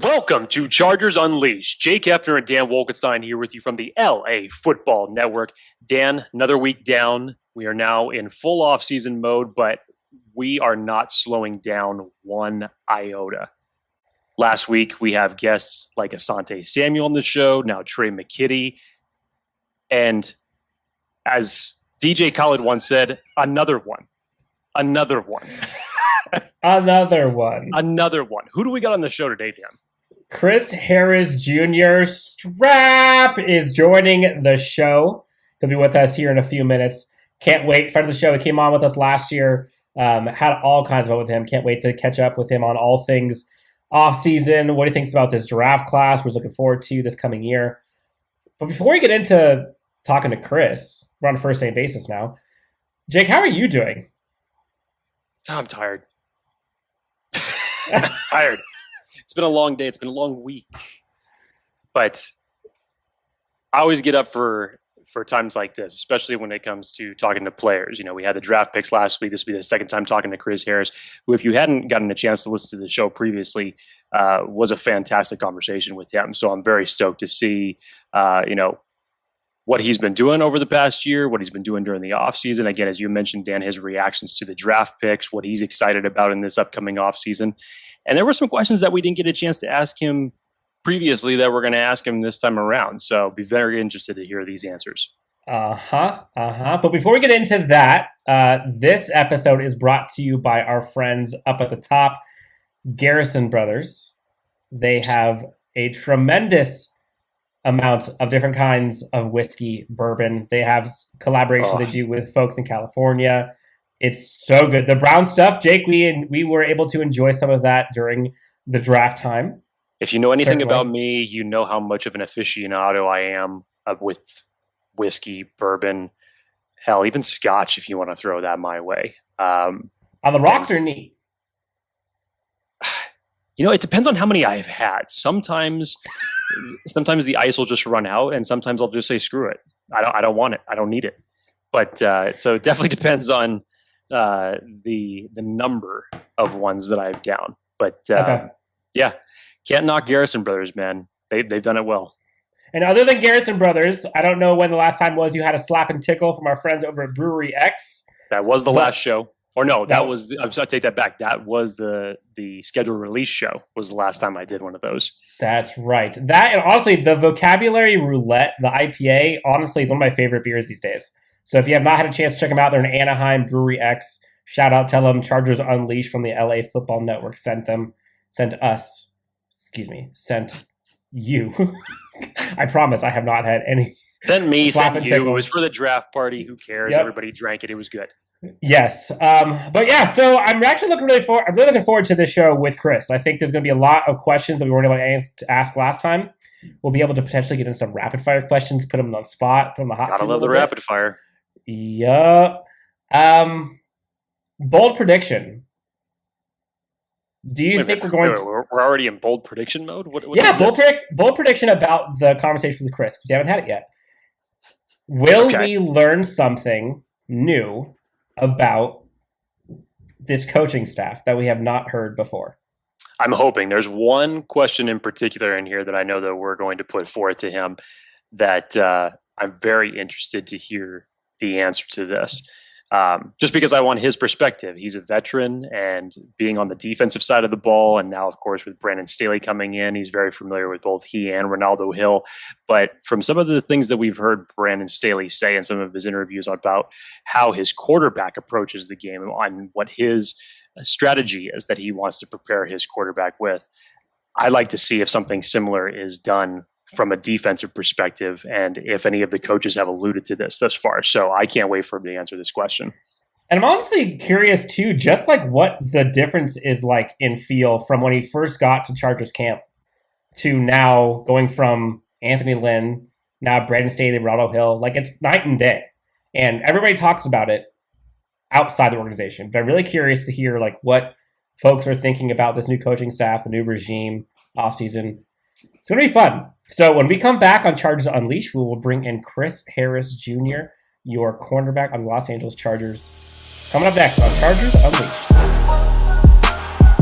Welcome to Chargers Unleashed. Jake Hefner and Dan Wolkenstein here with you from the LA Football Network. Dan, another week down. We are now in full off-season mode, but we are not slowing down one iota. Last week, we have guests like Asante Samuel on the show, now Trey McKitty. And as DJ Khaled once said, another one. Another one. Another one. Another one. Who do we got on the show today, Dan? Chris Harris Jr. Strap is joining the show. He'll be with us here in a few minutes. Can't wait. Friend of the show. He came on with us last year. Had all kinds of fun with him. Can't wait to catch up with him on all things off-season. What he thinks about this draft class. We're looking forward to this coming year. But before we get into talking to Chris, we're on a first-name basis now. Jake, how are you doing? I'm tired. Tired. It's been a long day. It's been a long week. But I always get up for times like this, especially when it comes to talking to players. You know, we had the draft picks last week. This will be the second time talking to Chris Harris, who, if you hadn't gotten a chance to listen to the show previously, was a fantastic conversation with him. So I'm very stoked to see, what he's been doing over the past year, what he's been doing during the offseason. Again, as you mentioned, Dan, his reactions to the draft picks, what he's excited about in this upcoming offseason. And there were some questions that we didn't get a chance to ask him previously that we're going to ask him this time around. So be very interested to hear these answers. But before we get into that, this episode is brought to you by our friends up at the top, Garrison Brothers. They have a tremendous amount of different kinds of whiskey, bourbon. They have collaborations they do with folks in California. It's so good. The brown stuff, Jake, we were able to enjoy some of that during the draft time. If you know anything about me, you know how much of an aficionado I am with whiskey, bourbon, hell, even scotch, if you want to throw that my way. On the rocks or neat? You know, it depends on how many I've had. Sometimes the ice will just run out, and sometimes I'll just say, screw it. I don't want it. I don't need it. But so it definitely depends on the number of ones that I've down. But yeah, can't knock Garrison Brothers, man. They've done it well. And other than Garrison Brothers, I don't know when the last time was you had a slap and tickle from our friends over at Brewery X. That was the last show. Or no, that was I take that back. That was the scheduled release show was the last time I did one of those. That's right. That, and honestly, the Vocabulary Roulette, the IPA, honestly, is one of my favorite beers these days. So if you have not had a chance to check them out, they're in Anaheim, Brewery X. Shout out, tell them Chargers Unleashed from the LA Football Network sent you. I promise I have not had any. Sent me, sent you. It was for the draft party. Who cares? Yep. Everybody drank it. It was good. Yes. But yeah, so I'm actually really looking forward to this show with Chris. I think there's going to be a lot of questions that we weren't able to ask last time. We'll be able to potentially get in some rapid fire questions, put them on the spot, put them on the hot seat. Gotta love the rapid fire. Yeah. Bold prediction. Do you think we're going to... We're already in bold prediction mode? What bold prediction about the conversation with Chris, because you haven't had it yet. Will we learn something new about this coaching staff that we have not heard before? I'm hoping. There's one question in particular in here that I know that we're going to put forward to him that I'm very interested to hear the answer to this. Just because I want his perspective. He's a veteran, and being on the defensive side of the ball, and now, of course, with Brandon Staley coming in, he's very familiar with both he and Ronaldo Hill. But from some of the things that we've heard Brandon Staley say in some of his interviews about how his quarterback approaches the game and what his strategy is that he wants to prepare his quarterback with, I'd like to see if something similar is done from a defensive perspective, and if any of the coaches have alluded to this thus far. So I can't wait for him to answer this question. And I'm honestly curious too, just like what the difference is like in feel from when he first got to Chargers camp to now, going from Anthony Lynn, now Brandon Staley, Ronaldo Hill. Like, it's night and day, and everybody talks about it outside the organization. But I'm really curious to hear like what folks are thinking about this new coaching staff, the new regime, offseason. It's going to be fun. So when we come back on Chargers Unleashed, we will bring in Chris Harris Jr., your cornerback on the Los Angeles Chargers. Coming up next on Chargers Unleashed.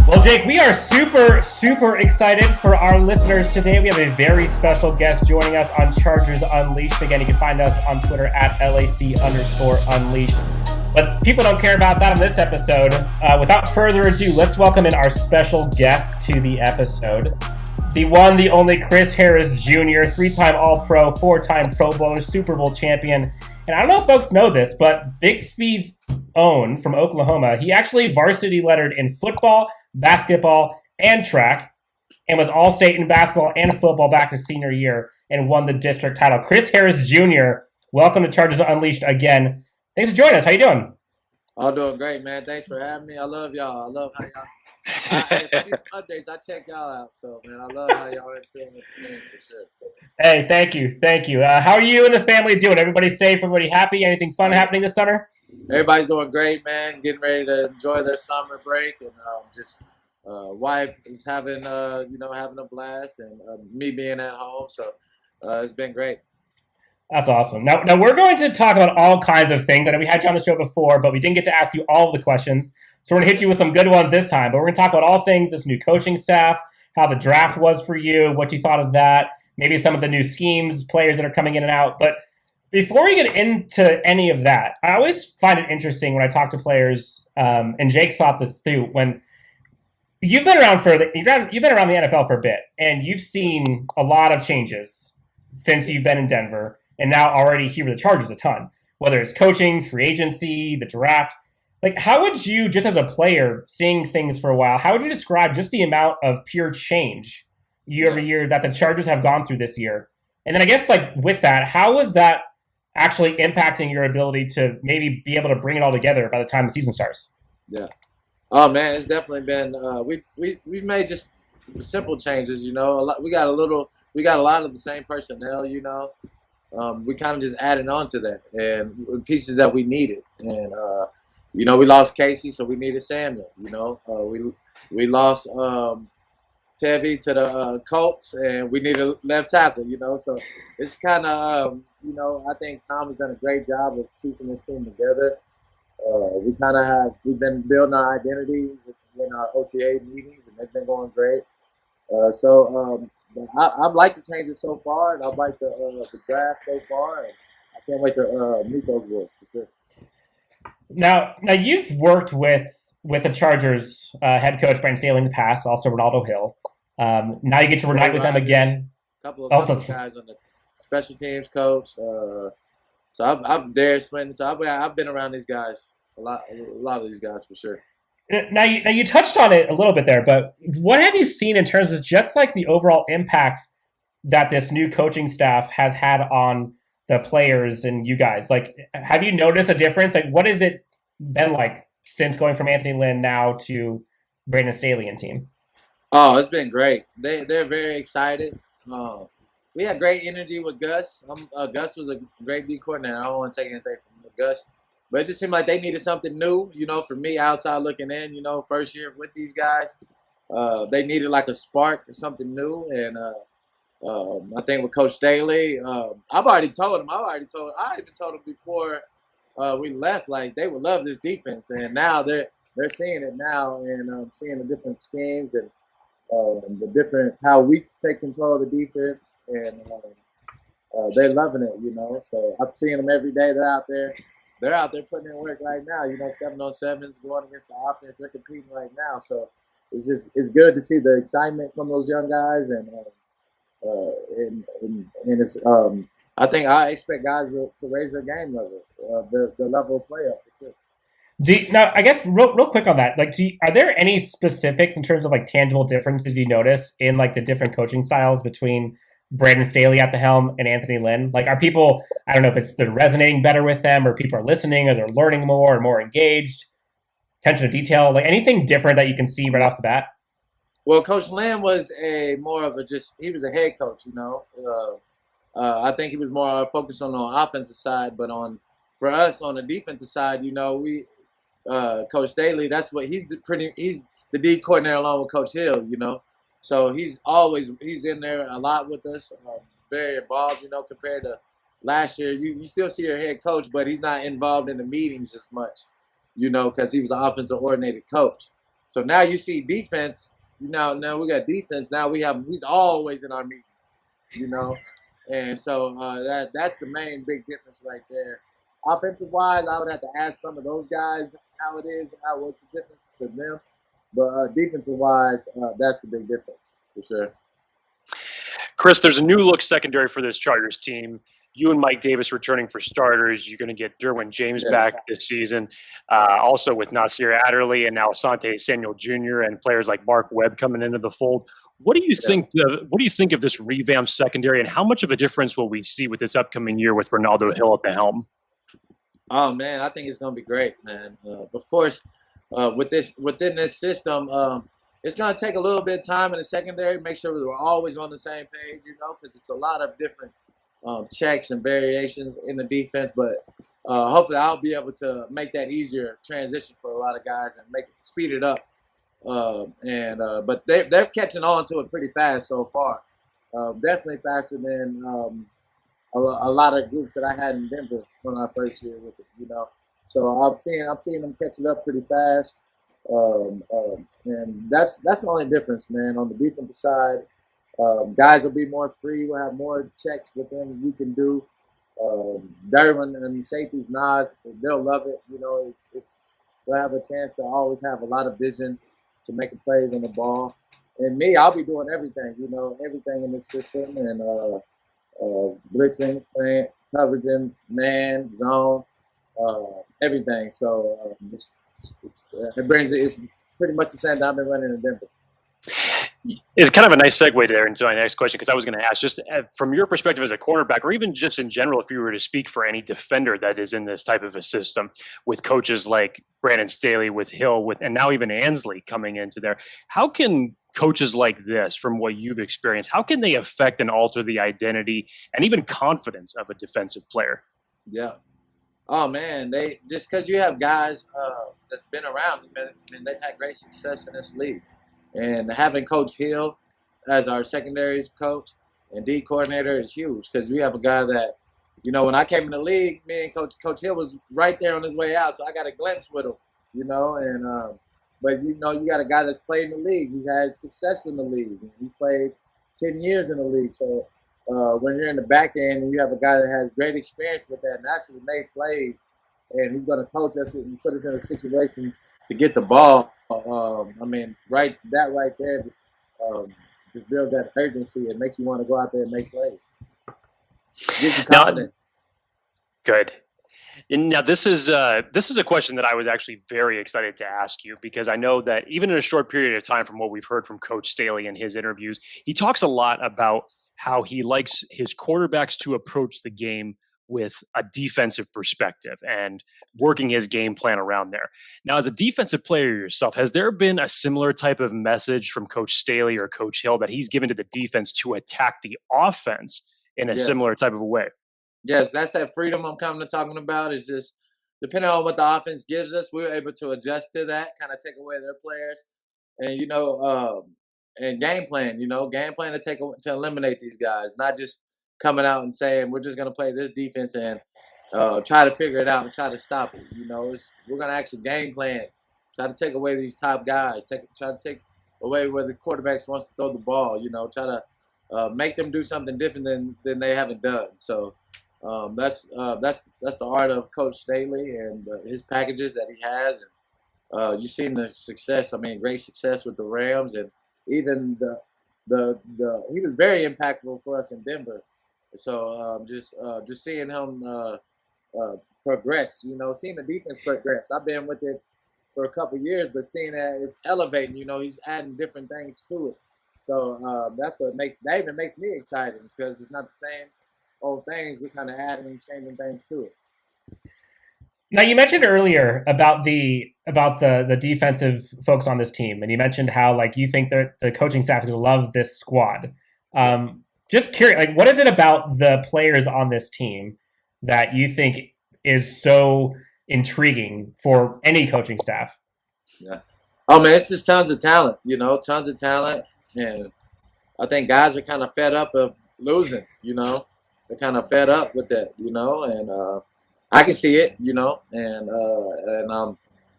Well, Well, Jake, we are super, super excited for our listeners today. We have a very special guest joining us on Chargers Unleashed. Again, you can find us on Twitter at LAC_Unleashed. But people don't care about that on this episode. Without further ado, let's welcome in our special guest to the episode. The one, the only Chris Harris Jr., 3-time All-Pro, 4-time Pro Bowler, Super Bowl champion. And I don't know if folks know this, but Bixby's own from Oklahoma, he actually varsity lettered in football, basketball, and track, and was all-state in basketball and football back his senior year and won the district title. Chris Harris Jr., welcome to Chargers Unleashed again. Thanks for joining us. How you doing? All doing great, man. Thanks for having me. I love y'all. I love how y'all. These Mondays, I check y'all out. So, man, I love how y'all are in tune with the team for sure. Hey, thank you. Thank you. How are you and the family doing? Everybody safe? Everybody happy? Anything fun happening this summer? Everybody's doing great, man. Getting ready to enjoy their summer break. And wife is having a blast. And me being at home. So, it's been great. That's awesome. Now we're going to talk about all kinds of things. I know we had you on the show before, but we didn't get to ask you all of the questions. So we're going to hit you with some good ones this time. But we're going to talk about all things, this new coaching staff, how the draft was for you, what you thought of that, maybe some of the new schemes, players that are coming in and out. But before we get into any of that, I always find it interesting when I talk to players, and Jake's thought this too, when you've been around the NFL for a bit, and you've seen a lot of changes since you've been in Denver. And now already here with the Chargers a ton, whether it's coaching, free agency, the draft. Like, how would you, just as a player, seeing things for a while, how would you describe just the amount of pure change year over year that the Chargers have gone through this year? And then I guess, like, with that, how was that actually impacting your ability to maybe be able to bring it all together by the time the season starts? Yeah. Oh, man, it's definitely been we made just simple changes, you know. We got a lot of the same personnel, you know. We kind of just added on to that and pieces that we needed. And, we lost Casey, so we needed Samuel, you know. We lost Tevy to the Colts, and we needed left tackle, you know. So it's kind of, I think Tom has done a great job of keeping this team together. We've been building our identity in our OTA meetings, and they've been going great. I've liked the changes so far, and I've liked the draft so far, and I can't wait to meet those boys for sure. Now you've worked with the Chargers head coach Brandon Staley in the past, also Ronaldo Hill. Now you get to reunite with them again. Couple of guys on the special teams coach. So I'm Darius Swinton. So I've been around these guys a lot of these guys for sure. Now you touched on it a little bit there, but what have you seen in terms of just like the overall impact that this new coaching staff has had on the players and you guys? Like, have you noticed a difference? Like, what has it been like since going from Anthony Lynn now to Brandon Staley and team? Oh, it's been great. They're very excited. We had great energy with Gus. Gus was a great D coordinator. I don't want to take anything from Gus. But it just seemed like they needed something new, you know, for me outside looking in, you know, first year with these guys. They needed like a spark or something new. And I think with Coach Staley, I've already told him. I even told him before we left, like they would love this defense. And now they're seeing it now and seeing the different schemes and the different how we take control of the defense. And they're loving it, you know. So I'm seeing them every day. They're out there. They're out there putting in work right now. You know, 7-on-7s going against the offense. They're competing right now. So it's good to see the excitement from those young guys, and it's I think I expect guys to raise their game level, the level of play up for sure. Now, I guess real quick on that, like, are there any specifics in terms of like tangible differences you notice in like the different coaching styles between Brandon Staley at the helm and Anthony Lynn? Like, are people, I don't know if they're resonating better with them, or people are listening, or they're learning more or more engaged, attention to detail, like anything different that you can see right off the bat? Well, Coach Lynn was he was a head coach, you know. I think he was more focused on the offensive side, but for us on the defensive side, you know, Coach Staley, that's what he's the D coordinator along with Coach Hill, you know. So he's in there a lot with us, very involved, you know, compared to last year. You still see your head coach, but he's not involved in the meetings as much, you know, because he was an offensive coordinated coach. So now you see defense. Now we got defense. Now he's always in our meetings, you know, and so that's the main big difference right there. Offensive wise, I would have to ask some of those guys how it is, what's the difference for them. But defensive wise, that's the big difference for sure. Chris, there's a new look secondary for this Chargers team. You and Mike Davis returning for starters. You're going to get Derwin James back this season. Also with Nasir Adderley and now Asante Samuel Jr. and players like Mark Webb coming into the fold. What do you think? What do you think of this revamped secondary, and how much of a difference will we see with this upcoming year with Ronaldo Hill at the helm? Oh man, I think it's going to be great, man. Of course, within this system, it's going to take a little bit of time in the secondary. Make sure we're always on the same page, you know, because it's a lot of different checks and variations in the defense, but hopefully I'll be able to make that easier transition for a lot of guys and speed it up. But they're catching on to it pretty fast so far. Definitely faster than a lot of groups that I had in Denver when I first year with it, you know. So I'm seeing them catch it up pretty fast, and that's the only difference, man. On the defensive side. Guys will be more free. We'll have more checks with them we can do. Derwin and the safeties, Nas, they'll love it. You know, we'll have a chance to always have a lot of vision to make plays on the ball. And me, I'll be doing everything, you know, everything in the system and blitzing, playing, coveraging, man, zone, everything. So it's pretty much the same that I've been running in Denver. It's kind of a nice segue there into my next question, because I was going to ask, just from your perspective as a cornerback, or even just in general, if you were to speak for any defender that is in this type of a system with coaches like Brandon Staley, with Hill, and now even Ansley coming into there, how can coaches like this, from what you've experienced, how can they affect and alter the identity and even confidence of a defensive player? Yeah. Oh man, just because you have guys that's been around, and they've had great success in this league. And having Coach Hill as our secondaries coach and D coordinator is huge, because we have a guy that, you know, when I came in the league, me and Coach Hill was right there on his way out, so I got a glimpse with him, you know. And but you know, you got a guy that's played in the league. He had success in the league. He played 10 years in the league. So when you're in the back end and you have a guy that has great experience with that and actually made plays, and he's going to coach us and put us in a situation to get the ball. I mean, right there just builds that urgency. It makes you want to go out there and make plays. Gives you confidence. Good. And now this is a question that I was actually very excited to ask you, because I know that even in a short period of time, from what we've heard from Coach Staley in his interviews, he talks a lot about how he likes his quarterbacks to approach the game with a defensive perspective and working his game plan around there. Now, as a defensive player yourself, has there been a similar type of message from Coach Staley or Coach Hill that he's given to the defense to attack the offense in a similar type of a way? Yes, that's that freedom I'm talking about. Is just depending on what the offense gives us, we're able to adjust to that, kind of take away their players, and you know, and game plan. You know, game plan to eliminate these guys, not just coming out and saying we're just going to play this defense and try to figure it out and try to stop it. You know, we're going to actually game plan, try to take away these top guys, try to take away where the quarterbacks wants to throw the ball. You know, try to make them do something different than they haven't done. So that's the art of Coach Staley and his packages that he has. And you've seen the success. I mean, great success with the Rams, and even he was very impactful for us in Denver. So just seeing him progress, you know, seeing the defense progress. I've been with it for a couple of years, but seeing that it's elevating, you know, he's adding different things to it. So that's what even makes me excited, because it's not the same old things. We're kind of adding and changing things to it. Now, you mentioned earlier about the defensive folks on this team, and you mentioned how, like, you think that the coaching staff is going to love this squad. Just curious, like, what is it about the players on this team that you think is so intriguing for any coaching staff? Yeah. Oh man, it's just tons of talent. You know, tons of talent, and I think guys are kind of fed up of losing. You know, they're kind of fed up with that. You know, and I can see it. You know, and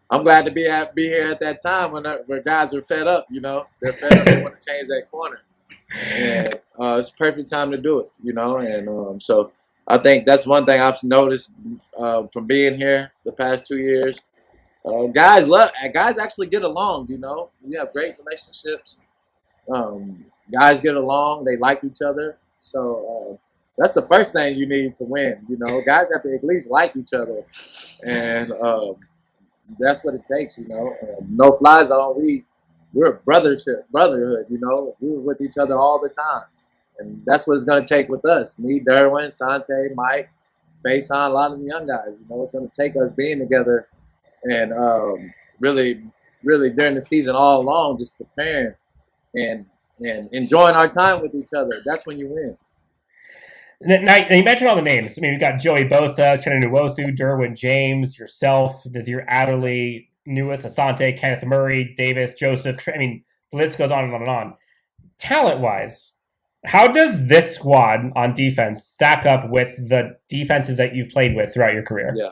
I'm glad to be here at that time where guys are fed up. They're fed up. They want to change that corner, and it's a perfect time to do it. And so I think that's one thing I've noticed from being here the past 2 years. Guys actually get along. We have great relationships. Guys get along. They like each other. So that's the first thing you need to win. Guys have to at least like each other, and that's what it takes. No fly zone. We're brotherhood. We're with each other all the time, and that's what it's going to take with us. Me, Derwin, Sante, Mike, Faison, a lot of the young guys. It's going to take us being together and really, really during the season all along, just preparing and enjoying our time with each other. That's when you win. Now, you mentioned all the names. I mean, we've got Joey Bosa, Chenna Nwosu, Derwin James, yourself, Nazir Adderley, Newis, Asante, Kenneth Murray, Davis, Joseph. I mean, the list goes on and on and on. Talent-wise, how does this squad on defense stack up with the defenses that you've played with throughout your career? Yeah.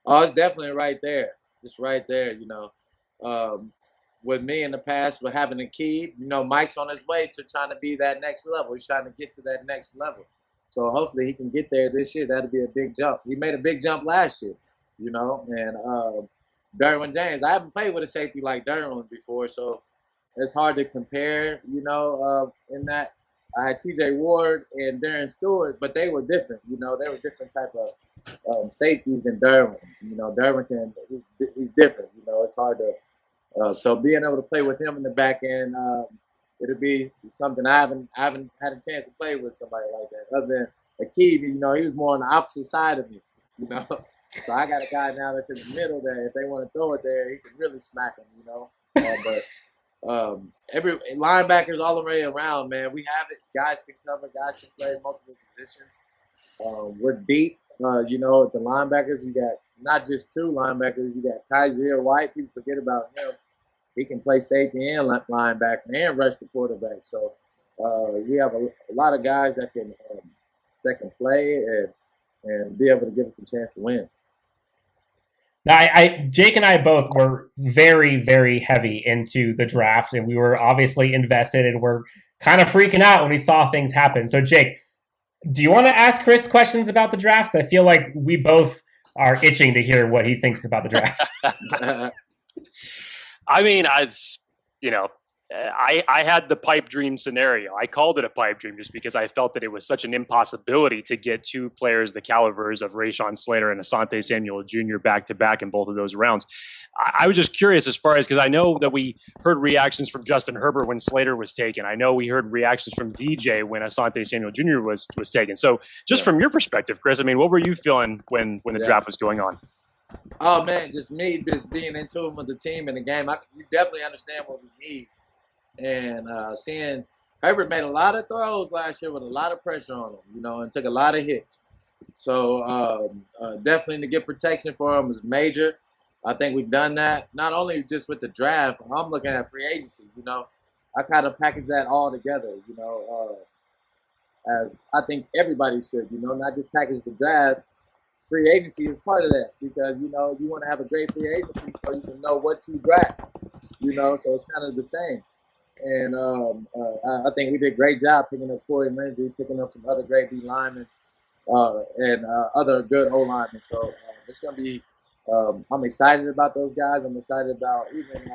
Oh, it's definitely right there. It's right there, with me in the past, with having a key, Mike's on his way to trying to be that next level. He's trying to get to that next level. So hopefully he can get there this year. That'll be a big jump. He made a big jump last year, and Derwin James. I haven't played with a safety like Derwin before, so it's hard to compare, in that. I had TJ Ward and Darren Stewart, but they were different. They were different type of safeties than Derwin. Derwin he's different. It's hard to. So being able to play with him in the back end, it'll be something I haven't had a chance to play with somebody like that. Other than Akeem, he was more on the opposite side of me. So I got a guy now that's in the middle there. If they want to throw it there, he can really smack him. But every linebackers all the way around, man. We have it. Guys can cover. Guys can play multiple positions. We're deep. At the linebackers, you got not just two linebackers. You got Kaiser White. People forget about him. He can play safety and linebacker and rush the quarterback. So we have a lot of guys that can play and be able to give us a chance to win. Now, Jake and I both were very, very heavy into the draft, and we were obviously invested, and we're kind of freaking out when we saw things happen. So, Jake, do you want to ask Chris questions about the draft? I feel like we both are itching to hear what he thinks about the draft. I mean, I had the pipe dream scenario. I called it a pipe dream just because I felt that it was such an impossibility to get two players the calibers of Rashawn Slater and Asante Samuel Jr. back-to-back in both of those rounds. I was just curious as far as, because I know that we heard reactions from Justin Herbert when Slater was taken. I know we heard reactions from DJ when Asante Samuel Jr. was taken. So just from your perspective, Chris, I mean, what were you feeling when the draft was going on? Oh, man, just me just being in tune with the team and the game. You definitely understand what we need. And seeing Herbert made a lot of throws last year with a lot of pressure on him, and took a lot of hits. So definitely to get protection for him was major. I think we've done that, not only just with the draft. I'm looking at free agency, I kind of package that all together, as I think everybody should, not just package the draft. Free agency is part of that because, you want to have a great free agency so you can know what to draft, so it's kind of the same. And I think we did a great job picking up Corey Lindsey, picking up some other great D linemen, and other good O linemen. So it's going to be I'm excited about those guys. I'm excited about even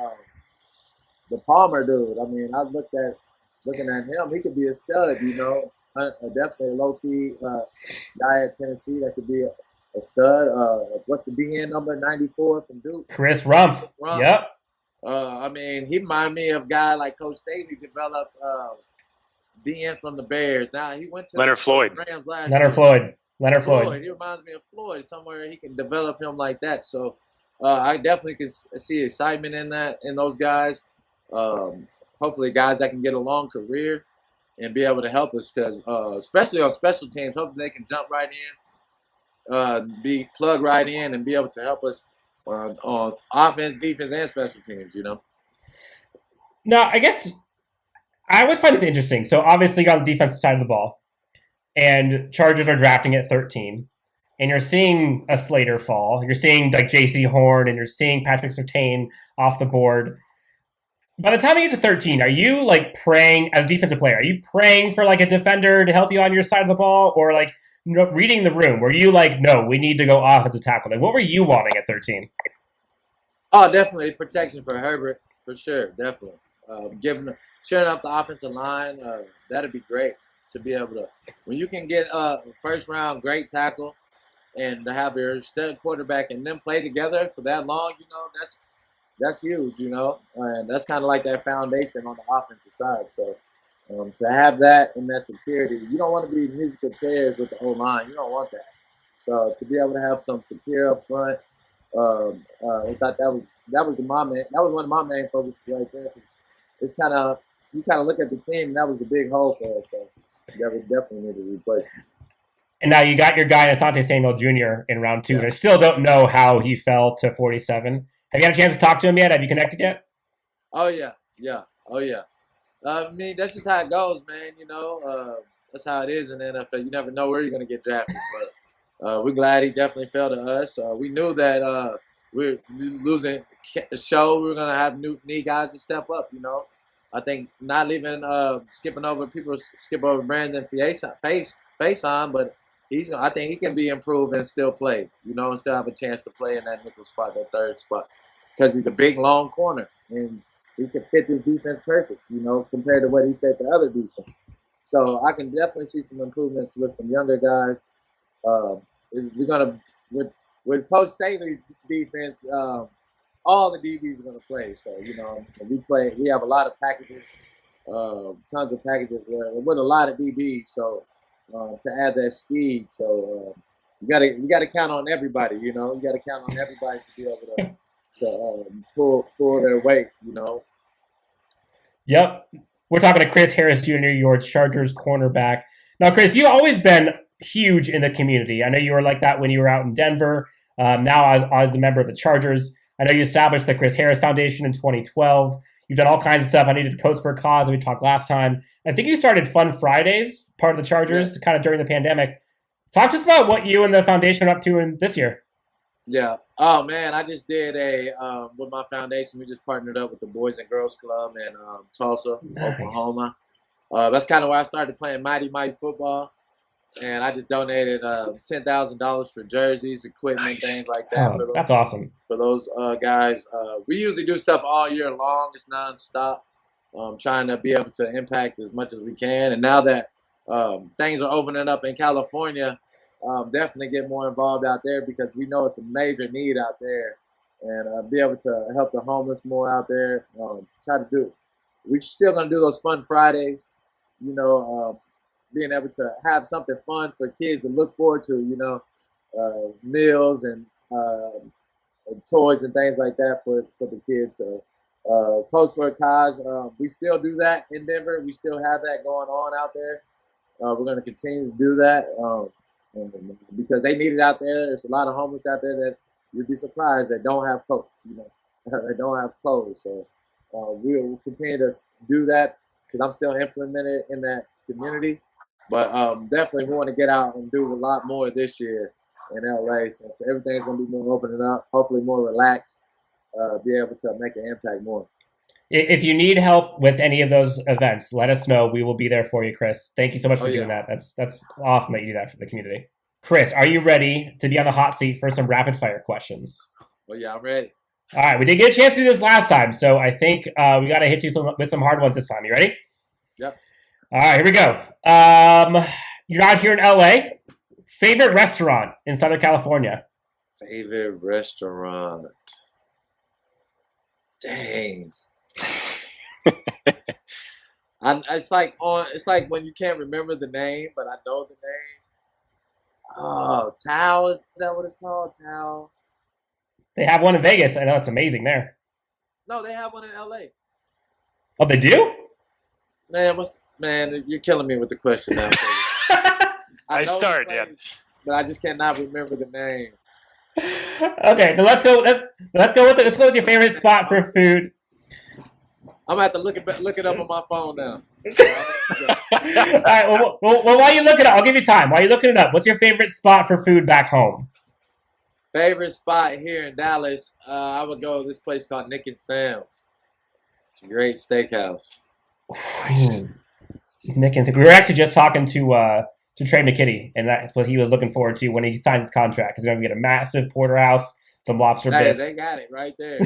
the Palmer dude. I mean, looking at him, he could be a stud, definitely a low-key guy at Tennessee that could be a stud. What's the DN number 94 from Duke? Chris Rumph. Yep. I mean, he reminded me of a guy like Coach Staley developed DN from the Bears. Now he went to Leonard Floyd. Rams last Leonard year. Floyd. He reminds me of Floyd. Somewhere he can develop him like that. So I definitely can see excitement in those guys. Hopefully, guys that can get a long career and be able to help us, because especially on special teams, hopefully they can jump right in, be plugged right in, and be able to help us on offense, defense, and special teams. Now, I guess I always find this interesting. So obviously, you got the defensive side of the ball, and Chargers are drafting at 13. and you're seeing a Slater fall. You're seeing like J.C. Horn, and you're seeing Patrick Surtain off the board. By the time you get to 13, are you like praying as a defensive player? Are you praying for like a defender to help you on your side of the ball, or like reading the room? Were you like, no, we need to go offensive tackle? Like, what were you wanting at 13? Oh, definitely protection for Herbert for sure, definitely. Sharing up the offensive line, that'd be great to be able to. When you can get a first round great tackle and to have your stud quarterback and them play together for that long, that's huge, and that's kind of like that foundation on the offensive side. So to have that and that security, you don't want to be musical chairs with the whole line. You don't want that. So to be able to have some secure up front, I thought that was one of my main focuses right there. Cause it's you kind of look at the team, and that was a big hole for us. So that would definitely need a replacement. And now you got your guy Asante Samuel Jr. in round 2. Yeah. I still don't know how he fell to 47. Have you had a chance to talk to him yet? Have you connected yet? Oh yeah. I mean, that's just how it goes, man. That's how it is in the NFL. You never know where you're going to get drafted. But we're glad he definitely fell to us. We knew that we're losing the show. We were going to have need guys to step up. I think not leaving, skipping over people, skip over Brandon Faison, but I think he can be improved and still play. And still have a chance to play in that nickel spot, that third spot, because he's a big, long corner and he can fit this defense perfect. Compared to what he fit the other defense. So I can definitely see some improvements with some younger guys. We're gonna with Coach Staley's defense. All the DBs are gonna play. So we have a lot of packages, tons of packages with a lot of DBs. So to add that speed, so you gotta count on everybody. You gotta count on everybody to be able to pull their weight. Yep. We're talking to Chris Harris Jr., your Chargers cornerback. Now, Chris, you've always been huge in the community. I know you were like that when you were out in Denver. Now, as a member of the Chargers, I know you established the Chris Harris Foundation in 2012. You've done all kinds of stuff. I needed to coach for a cause. We talked last time. I think you started Fun Fridays, part of the Chargers, kind of during the pandemic. Talk to us about what you and the foundation are up to in this year. Yeah. Oh, man, I just did with my foundation, we just partnered up with the Boys and Girls Club in Tulsa, Oklahoma. That's kind of where I started playing Mighty football. And I just donated $10,000 for jerseys, equipment, things like that. That's awesome. For those guys. We usually do stuff all year long. It's nonstop. Trying to be able to impact as much as we can. And now that things are opening up in California, definitely get more involved out there because we know it's a major need out there. And be able to help the homeless more out there. We're still going to do those Fun Fridays, being able to have something fun for kids to look forward to, meals and toys and things like that for the kids. So, Coach for a Cause, we still do that in Denver. We still have that going on out there. We're going to continue to do that because they need it out there. There's a lot of homeless out there that you'd be surprised that don't have coats, they don't have clothes. So we'll continue to do that because I'm still implemented in that community. But definitely we want to get out and do a lot more this year in LA since everything's going to be more opening up, hopefully more relaxed, be able to make an impact more. If you need help with any of those events, let us know. We will be there for you, Chris. Thank you so much for doing that. That's awesome that you do that for the community. Chris, are you ready to be on the hot seat for some rapid fire questions? Well, yeah, I'm ready. All right, we did get a chance to do this last time, so I think we got to hit you with some hard ones this time. You ready? Yep. All right, here we go. You're out here in LA. Favorite restaurant in Southern California? Favorite restaurant? Dang. It's like when you can't remember the name, but I know the name. Oh, Tao, is that what it's called? Tao. They have one in Vegas. I know it's amazing there. No, they have one in LA. Oh, they do? Man, you're killing me with the question now. I start, yeah. But I just cannot remember the name. Okay, so let's go with your favorite spot for food. I'm gonna have to look it up on my phone now. right. Well, while you look it up, I'll give you time. While you're looking it up, what's your favorite spot for food back home? Favorite spot here in Dallas, I would go to this place called Nick and Sam's. It's a great steakhouse. Nick and we were actually just talking to Trey McKitty, and that's what he was looking forward to when he signs his contract. He's going to get a massive porterhouse, some lobster bisque. They got it right there.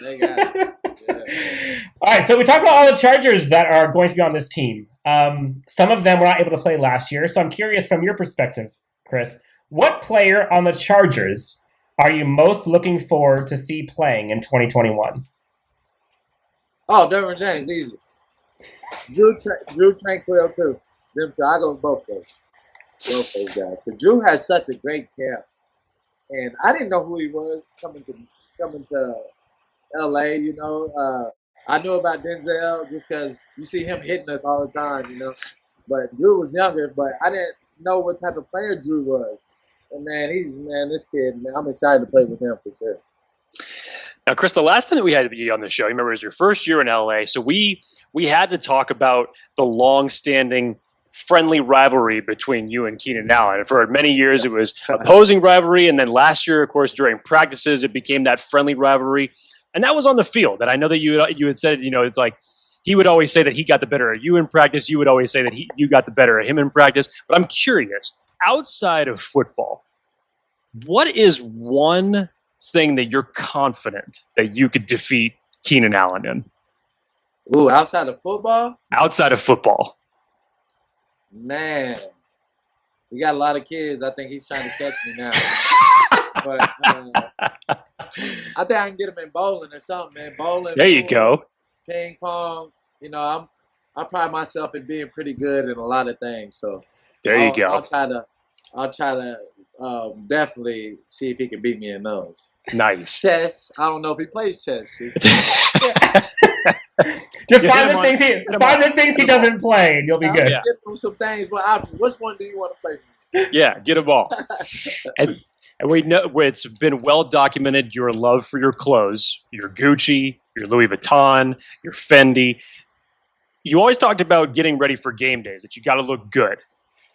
They got it. Yeah. All right, so we talked about all the Chargers that are going to be on this team. Some of them were not able to play last year, so I'm curious from your perspective, Chris, what player on the Chargers are you most looking forward to see playing in 2021? Oh, Derwin James, easy. Drew Tranquil, too. Them two. I go with both those. Both those guys. But Drew has such a great camp. And I didn't know who he was coming to LA, you know. I knew about Denzel just because you see him hitting us all the time, you know. But Drew was younger, but I didn't know what type of player Drew was. And man, this kid, man, I'm excited to play with him for sure. Now, Chris, the last time that we had you on the show, you remember it was your first year in LA. So we had to talk about the long-standing friendly rivalry between you and Keenan Allen. And for many years, it was opposing rivalry. And then last year, of course, during practices, it became that friendly rivalry. And that was on the field. And I know that you had said, you know, it's like he would always say that he got the better of you in practice. You would always say that you got the better of him in practice. But I'm curious, outside of football, what is one thing that you're confident that you could defeat Keenan Allen in? Ooh, outside of football? Outside of football. Man, we got a lot of kids. I think he's trying to catch me now. But I think I can get him in bowling or something, man. Bowling. There you go. Ping pong. You know, I pride myself in being pretty good in a lot of things. So there you go. I'll try to definitely see if he can beat me in those. Nice. Chess. I don't know if he plays chess. Just find the things he doesn't play, and you'll be good. Get him some things. What options? Which one do you want to play? Yeah, get them all. And we know it's been well documented your love for your clothes, your Gucci, your Louis Vuitton, your Fendi. You always talked about getting ready for game days, that you got to look good.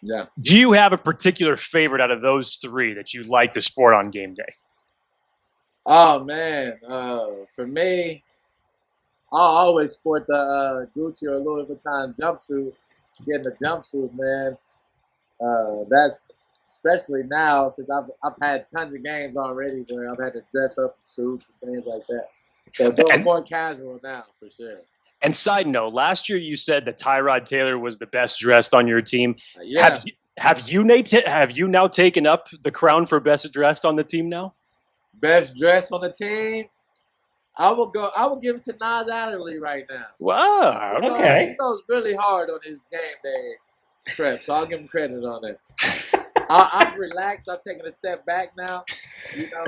Yeah. Do you have a particular favorite out of those three that you like to sport on game day? Oh, man. For me, I'll always sport the Gucci or Louis Vuitton jumpsuit. Getting the jumpsuit, man. That's especially now since I've had tons of games already where I've had to dress up in suits and things like that. So it's more casual now, for sure. And side note, last year you said that Tyrod Taylor was the best dressed on your team. Yeah. Have you now taken up the crown for best dressed on the team now? Best dressed on the team? I will give it to Nas Adderley right now. Wow. Okay. He goes really hard on his game day prep, so I'll give him credit on it. I've relaxed. I've taken a step back now, you know.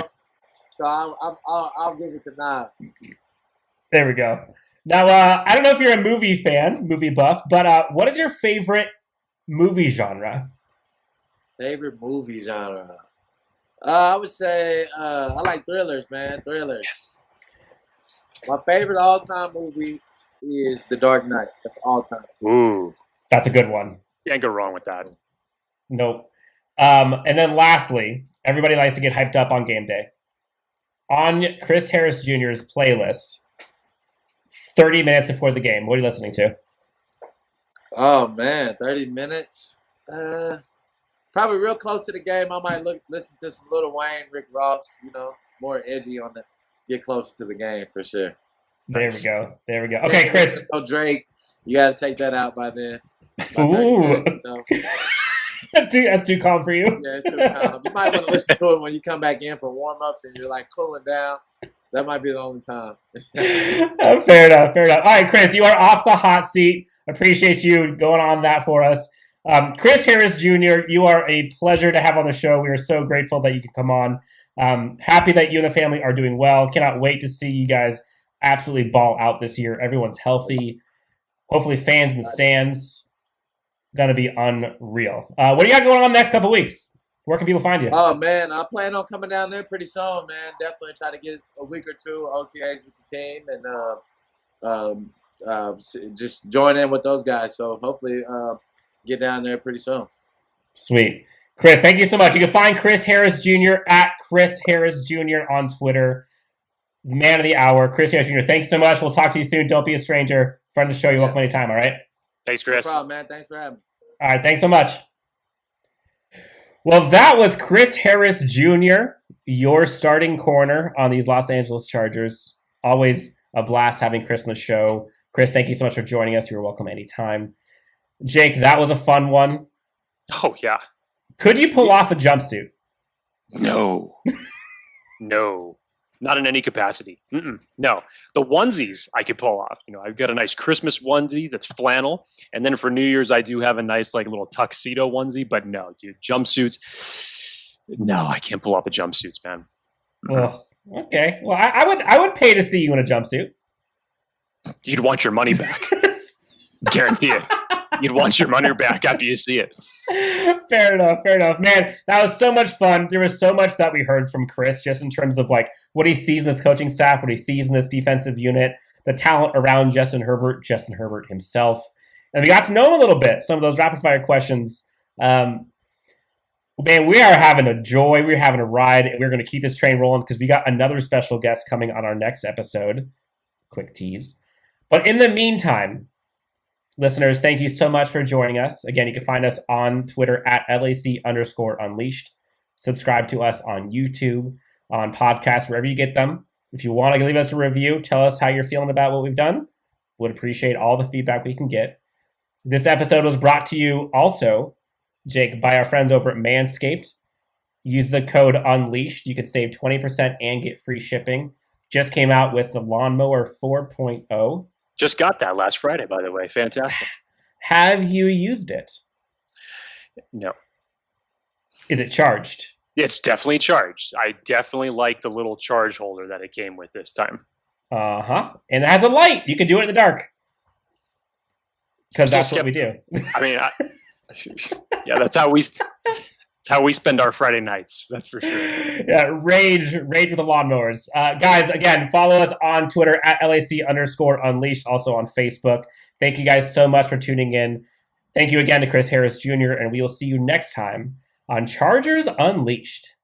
So I'll give it to Nas. There we go. Now, I don't know if you're a movie buff, but what is your favorite movie genre? Favorite movie genre? I would say I like thrillers, man. Thrillers. Yes. My favorite all-time movie is The Dark Knight. That's all time. Ooh. That's a good one. Can't go wrong with that. Nope. And then lastly, everybody likes to get hyped up on game day. On Chris Harris Jr.'s playlist, 30 minutes before the game, what are you listening to? Oh, man, 30 minutes? Probably real close to the game. I might listen to some Lil Wayne, Rick Ross, you know, more edgy on the get closer to the game for sure. There we go. Okay, Chris. No Drake. You got to take that out by then. Ooh. Minutes, you know. That's too calm for you. Yeah, it's too calm. You might want to listen to it when you come back in for warm-ups and you're like cooling down. That might be the only time. Fair enough. All right, Chris, you are off the hot seat. Appreciate you going on that for us. Chris Harris Jr., you are a pleasure to have on the show. We are so grateful that you could come on. Happy that you and the family are doing well. Cannot wait to see you guys absolutely ball out this year. Everyone's healthy. Hopefully fans in the stands. Going to be unreal. What do you got going on the next couple weeks? Where can people find you? Oh, man, I plan on coming down there pretty soon, man. Definitely try to get a week or two OTAs with the team and just join in with those guys. So hopefully get down there pretty soon. Sweet. Chris, thank you so much. You can find Chris Harris Jr. at Chris Harris Jr. on Twitter. Man of the hour, Chris Harris Jr. Thank you so much. We'll talk to you soon. Don't be a stranger. Friend of the show. You're welcome anytime, all right? Thanks, Chris. No problem, man. Thanks for having me. All right, thanks so much. Well, that was Chris Harris Jr., your starting corner on these Los Angeles Chargers. Always a blast having Chris on the show. Chris, thank you so much for joining us. You're welcome anytime. Jake, that was a fun one. Oh, yeah. Could you pull off a jumpsuit? No. No. Not in any capacity. No. The onesies I could pull off. I've got a nice Christmas onesie that's flannel. And then for New Year's, I do have a nice little tuxedo onesie. But no, dude, jumpsuits. No, I can't pull off the jumpsuits, man. Well, okay. Well, I would pay to see you in a jumpsuit. You'd want your money back. Guarantee it. You'd want your money back after you see it. Fair enough. Man, that was so much fun. There was so much that we heard from Chris just in terms of what he sees in this coaching staff, what he sees in this defensive unit, the talent around Justin Herbert himself. And we got to know him a little bit, some of those rapid fire questions. Man, we are having a joy. We're having a ride, and we're going to keep this train rolling because we got another special guest coming on our next episode. Quick tease. But in the meantime, listeners, thank you so much for joining us. Again, you can find us on Twitter at LAC_Unleashed. Subscribe to us on YouTube, on podcasts, wherever you get them. If you want to leave us a review, tell us how you're feeling about what we've done. Would appreciate all the feedback we can get. This episode was brought to you also, Jake, by our friends over at Manscaped. Use the code UNLEASHED. You could save 20% and get free shipping. Just came out with the Lawnmower 4.0. Just got that last Friday, by the way. Fantastic. Have you used it? No. Is it charged? It's definitely charged. I definitely like the little charge holder that it came with this time. Uh-huh. And it has a light. You can do it in the dark. Because that's what we do. I mean, yeah, that's how we spend our Friday nights. That's for sure. Yeah, rage with the lawnmowers. Guys, again, follow us on Twitter at LAC_Unleashed, also on Facebook. Thank you guys so much for tuning in. Thank you again to Chris Harris Jr., and we will see you next time on Chargers Unleashed.